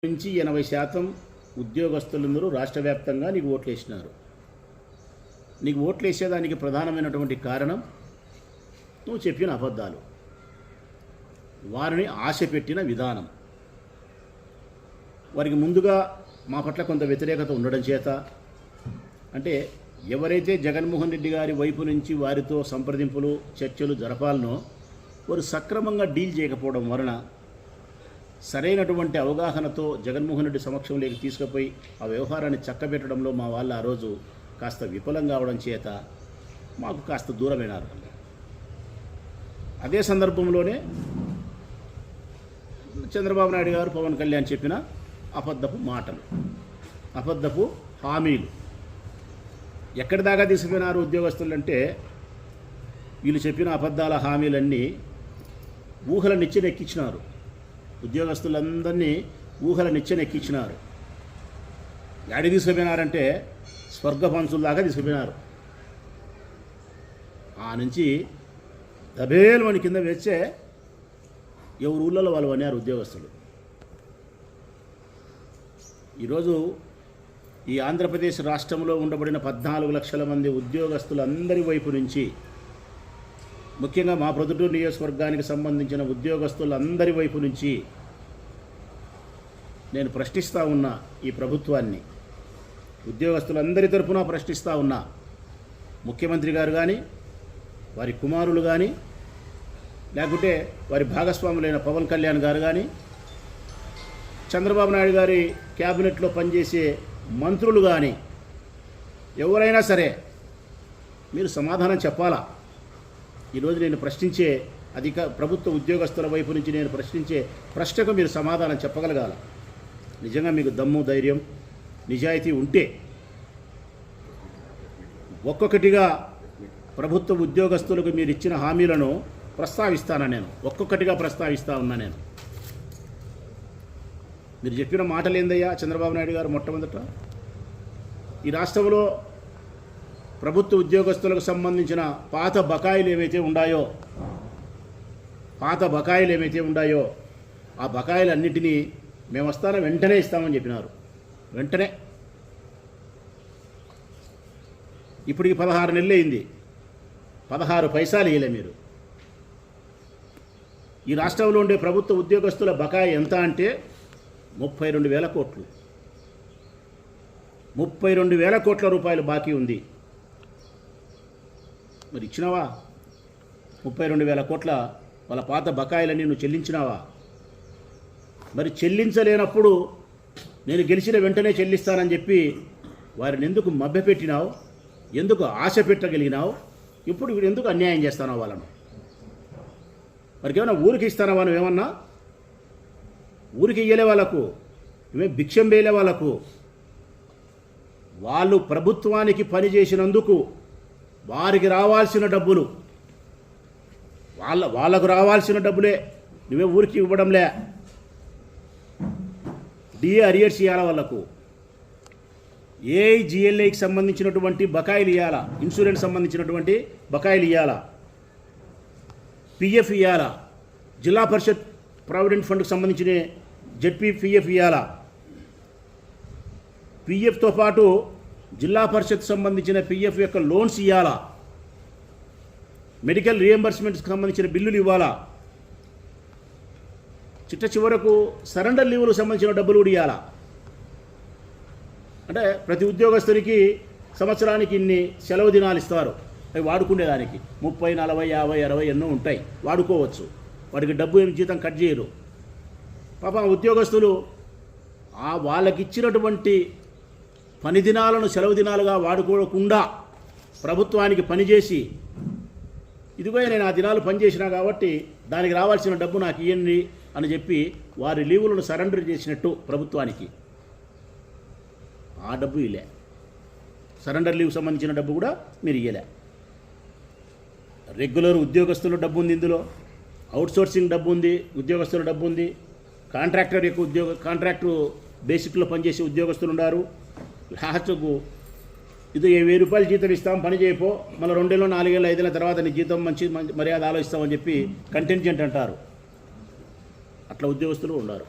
నుంచి 80% ఉద్యోగస్తులందరూ రాష్ట్ర వ్యాప్తంగా నీకు ఓట్లు వేసినారు. నీకు ఓట్లు వేసేదానికి ప్రధానమైనటువంటి కారణం నువ్వు చెప్పిన అబద్ధాలు, వారిని ఆశ పెట్టిన విధానం. వారికి ముందుగా మా పట్ల కొంత వ్యతిరేకత ఉండడం చేత, అంటే ఎవరైతే జగన్మోహన్ రెడ్డి గారి వైపు నుంచి వారితో సంప్రదింపులు చర్చలు జరపాలనో వారు సక్రమంగా డీల్ చేయకపోవడం వలన సరైనటువంటి అవగాహనతో జగన్మోహన్ రెడ్డి సమక్షంలోకి తీసుకుపోయి ఆ వ్యవహారాన్ని చక్కబెట్టడంలో మా వాళ్ళు ఆ రోజు కాస్త విఫలం కావడం చేత మాకు కాస్త దూరమైనారు. అదే సందర్భంలోనే చంద్రబాబు నాయుడు గారు పవన్ కళ్యాణ్ చెప్పిన అబద్ధపు మాటలు, అబద్ధపు హామీలు ఎక్కడి దాకా తీసుకుపోయినారు ఉద్యోగస్తులంటే, వీళ్ళు చెప్పిన అబద్ధాల హామీలన్నీ ఊహల నిచ్చెనెక్కించినారు. ఉద్యోగస్తులందరినీ ఊహల నిచ్చెనెక్కించినారు. యాడి తీసుకుపోయినారంటే స్వర్గ పంచుల దాకా తీసుకుపోయినారు. ఆ నుంచి దబేలు మన కింద వేస్తే ఎవరు ఊళ్ళలో వాళ్ళు అన్నారు ఉద్యోగస్తులు. ఈరోజు ఈ ఆంధ్రప్రదేశ్ రాష్ట్రంలో ఉండబడిన 14 లక్షల మంది ఉద్యోగస్తులందరి వైపు నుంచి, ముఖ్యంగా మా ప్రొద్దుటూరు నియోజకవర్గానికి సంబంధించిన ఉద్యోగస్తులందరి వైపు నుంచి నేను ప్రశ్నిస్తూ ఉన్నా. ఈ ప్రభుత్వాన్ని ఉద్యోగస్తులందరి తరఫున ప్రశ్నిస్తూ ఉన్నా. ముఖ్యమంత్రి గారు కానీ, వారి కుమారులు కానీ, లేకుంటే వారి భాగస్వాములైన పవన్ కళ్యాణ్ గారు కానీ, చంద్రబాబు నాయుడు గారి క్యాబినెట్లో పనిచేసే మంత్రులు కానీ, ఎవరైనా సరే మీరు సమాధానం చెప్పాలా. ఈరోజు నేను ప్రశ్నించే ప్రభుత్వ ఉద్యోగస్తుల వైపు నుంచి నేను ప్రశ్నించే ప్రశ్నకు మీరు సమాధానం చెప్పగలగాల. నిజంగా మీకు దమ్ము, ధైర్యం, నిజాయితీ ఉంటే ఒక్కొక్కటిగా ప్రభుత్వ ఉద్యోగస్తులకు మీరు ఇచ్చిన హామీలను ప్రస్తావిస్తాను. నేను ఒక్కొక్కటిగా ప్రస్తావిస్తా ఉన్నా. మీరు చెప్పిన మాటలు ఏందయ్యా చంద్రబాబు నాయుడు గారు? మొట్టమొదట ఈ రాష్ట్రంలో ప్రభుత్వ ఉద్యోగస్తులకు సంబంధించిన పాత బకాయిలు ఏవైతే ఉన్నాయో ఆ బకాయిలన్నింటినీ మేము వస్తాను వెంటనే ఇస్తామని చెప్పినారు. వెంటనే ఇప్పటికి 16 నెలలు అయింది, 16 పైసలు ఇవ్వలే మీరు. ఈ రాష్ట్రంలో ఉండే ప్రభుత్వ ఉద్యోగస్తుల బకాయి ఎంత అంటే 32,000 కోట్లు. 32,000 కోట్ల రూపాయలు బాకీ ఉంది. మరి ఇచ్చినావా? 32,000 కోట్ల వాళ్ళ పాత బకాయిలన్నీ నువ్వు చెల్లించినావా? మరి చెల్లించలేనప్పుడు నేను గెలిచిన వెంటనే చెల్లిస్తానని చెప్పి వారిని ఎందుకు మభ్యపెట్టినావు? ఎందుకు ఆశ పెట్టగలిగినావు? ఇప్పుడు వీడు ఎందుకు అన్యాయం చేస్తానావు వాళ్ళను? వారికి ఏమన్నా ఊరికి ఇస్తానావా? నువ్వేమన్నా ఊరికి ఇయ్యలే వాళ్ళకు, నువ్వే భిక్షం వేయలే వాళ్ళకు. వాళ్ళు ప్రభుత్వానికి పనిచేసినందుకు వారికి రావాల్సిన డబ్బులు, వాళ్ళకు రావాల్సిన డబ్బులే నువ్వే ఊరికి ఇవ్వడంలే. డిఏ అరియర్స్ ఇవ్వాలా వాళ్ళకు, ఏఐజిఎల్ఐకి సంబంధించినటువంటి బకాయిలు ఇవ్వాలా, ఇన్సూరెన్స్ సంబంధించినటువంటి బకాయిలు ఇవ్వాలా, పిఎఫ్ ఇవ్వాలా, జిల్లా పరిషత్ ప్రావిడెంట్ ఫండ్కి సంబంధించిన జెడ్పీఎఫ్ ఇవ్వాలా. పిఎఫ్తో పాటు జిల్లా పరిషత్ సంబంధించిన పిఎఫ్ యొక్క లోన్స్ ఇవ్వాలా, మెడికల్ రియంబర్స్మెంట్స్కి సంబంధించిన బిల్లులు ఇవ్వాలా, చివరకు సరెండర్ లీవులకు సంబంధించిన డబ్బులు కూడా ఇవ్వాలా. అంటే ప్రతి ఉద్యోగస్తునికి సంవత్సరానికి ఇన్ని సెలవు దినాలు ఇస్తారు, అవి వాడుకునేదానికి 30, 40, 50, 60 ఎన్నో ఉంటాయి, వాడుకోవచ్చు. వాటికి డబ్బు ఏమి జీతం కట్ చేయరు. పాపం ఉద్యోగస్తులు వాళ్ళకి ఇచ్చినటువంటి పని దినాలను సెలవు దినాలుగా వాడుకోకుండా ప్రభుత్వానికి పనిచేసి, ఇదిగో నేను ఆ దినాలు పనిచేసినా కాబట్టి దానికి రావాల్సిన డబ్బు నాకు ఇవ్వండి అని చెప్పి వారి లీవులను సరెండర్ చేసినట్టు ప్రభుత్వానికి ఆ డబ్బు ఇలే. సరెండర్ లీవ్ సంబంధించిన డబ్బు కూడా మీరు ఇయ్యలే. రెగ్యులర్ ఉద్యోగస్తుల డబ్బు ఉంది, ఇందులో అవుట్సోర్సింగ్ డబ్బు ఉంది, ఉద్యోగస్తుల డబ్బు ఉంది, కాంట్రాక్టర్ యొక్క కాంట్రాక్టు బేసిక్లో పనిచేసే ఉద్యోగస్తులు ఉన్నారు. లాస్ట్కు ఇది 1000 రూపాయలు జీతం ఇస్తాం, పని చేయపో, మళ్ళీ 2 ఏళ్ళు 4 ఏళ్ళు 5 ఏళ్ళ తర్వాత నీ జీతం మంచి మర్యాద ఆలోచిస్తామని చెప్పి కంటెంజెంట్ అంటారు. అట్లా ఉద్యోగస్తులు ఉన్నారు.